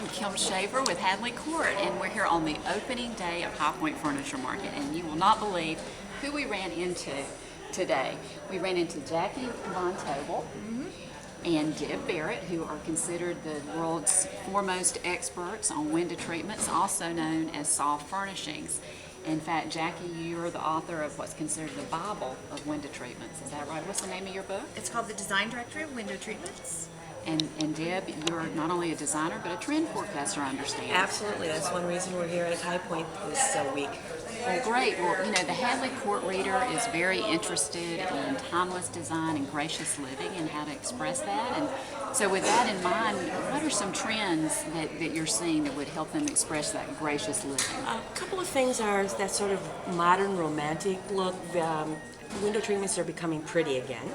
I'm Kim Shaver with Hadley Court, and we're here on the opening day of High Point Furniture Market, and you will not believe who we ran into today. We ran into Jackie von Tobel and Deb Barrett, who are considered the world's foremost experts on window treatments, also known as soft furnishings. In fact, Jackie, you are the author of what's considered the Bible of window treatments. Is that right? What's the name of your book? It's called The Design Directory of Window Treatments. And Deb, you're not only a designer, but a trend forecaster, I understand. Absolutely. That's one reason we're here at High Point this week. Well, great. Well, you know, the Hadley Court reader is very interested in timeless design and gracious living and how to express that. And so with that in mind, what are some trends that you're seeing that would help them express that gracious living? A couple of things are that sort of modern romantic look. Window treatments are becoming pretty again.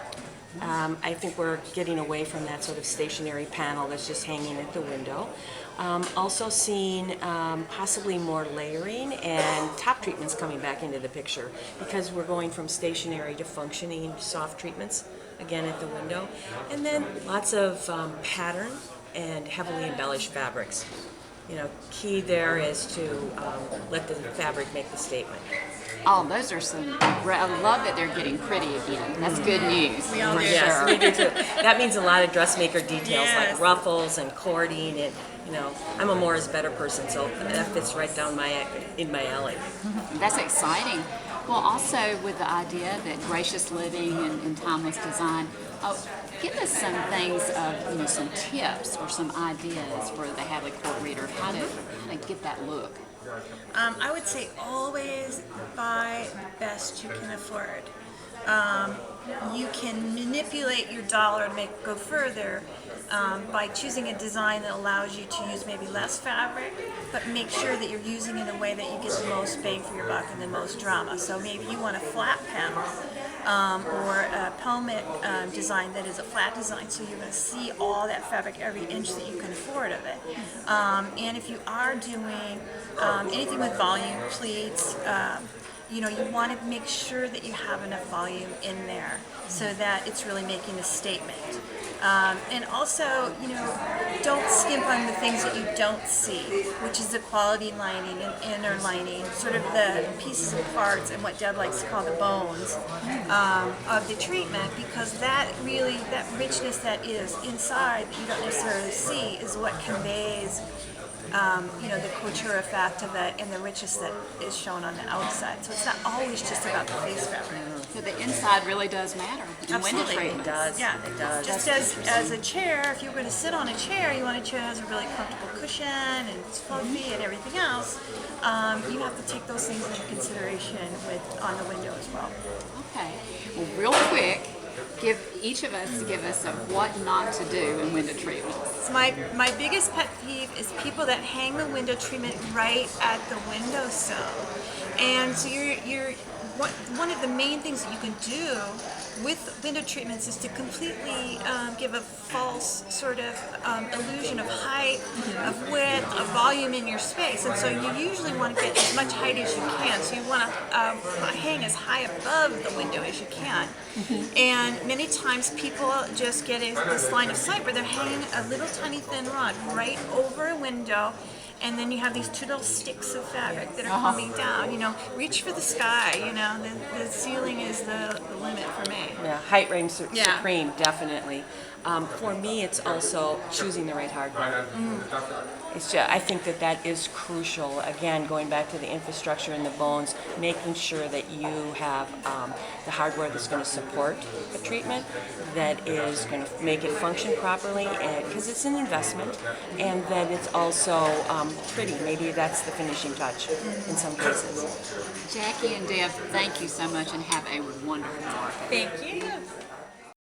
I think we're getting away from that sort of stationary panel that's just hanging at the window. Also seeing possibly more layering and top treatments coming back into the picture because we're going from stationary to functioning soft treatments again at the window. And then lots of pattern and heavily embellished fabrics. You know, key there is to let the fabric make the statement. Oh, those are some, I love that they're getting pretty again. That's good news. We all do. Yes, we do too. That means a lot of dressmaker details Yes. like ruffles and cording, and you know, I'm a more is better person, so that fits right down in my alley. That's exciting. Well, also with the idea that gracious living and timeless design, give us some things of, some tips or some ideas for the Hadley Court reader of how to get that look. I would say always buy the best you can afford. You can manipulate your dollar to make it go further by choosing a design that allows you to use maybe less fabric, but make sure that you're using it in a way that you get the most bang for your buck and the most drama. So maybe you want a flat panel or a pelmet design that is a flat design, so you're going to see all that fabric every inch that you can afford of it. And if you are doing anything with volume pleats, you want to make sure that you have enough volume in there so that it's really making a statement. And also, don't skimp on the things that you don't see, which is the quality lining and inner lining, sort of the pieces and parts and what Deb likes to call the bones of the treatment, because that richness that is inside that you don't necessarily see is what conveys the couture effect of it and the richness that is shown on the outside. So it's not always just about the face fabric. So the inside really does matter. Absolutely. It does. Yeah, it does. Just as a chair, if you're going to sit on a chair, you want a chair that has a really comfortable cushion and it's fluffy and everything else. You have to take those things into consideration on the window as well. Okay. Well, real quick, give us a what not to do in window treatments. So my biggest pet peeve is people that hang the window treatment right at the windowsill. And so one of the main things that you can do with window treatments is to completely give a false sort of illusion of height, of width, of volume in your space. And so you usually want to get as much height as you can. So you want to hang as high above the window as you can. And many times people just get this line of sight where they're hanging a little tiny thin rod right over a window, and then you have these two little sticks of fabric that are coming down. Reach for the sky. The ceiling is the limit for me. Yeah, height reigns supreme, definitely. For me, it's also choosing the right hardware. It's just, I think that is crucial. Again, going back to the infrastructure and the bones, making sure that you have the hardware that's going to support the treatment, that is going to make it function properly, because it's an investment, and that it's also pretty. Maybe that's the finishing touch in some cases. Jackie and Deb, thank you so much and have a wonderful market. Thank you.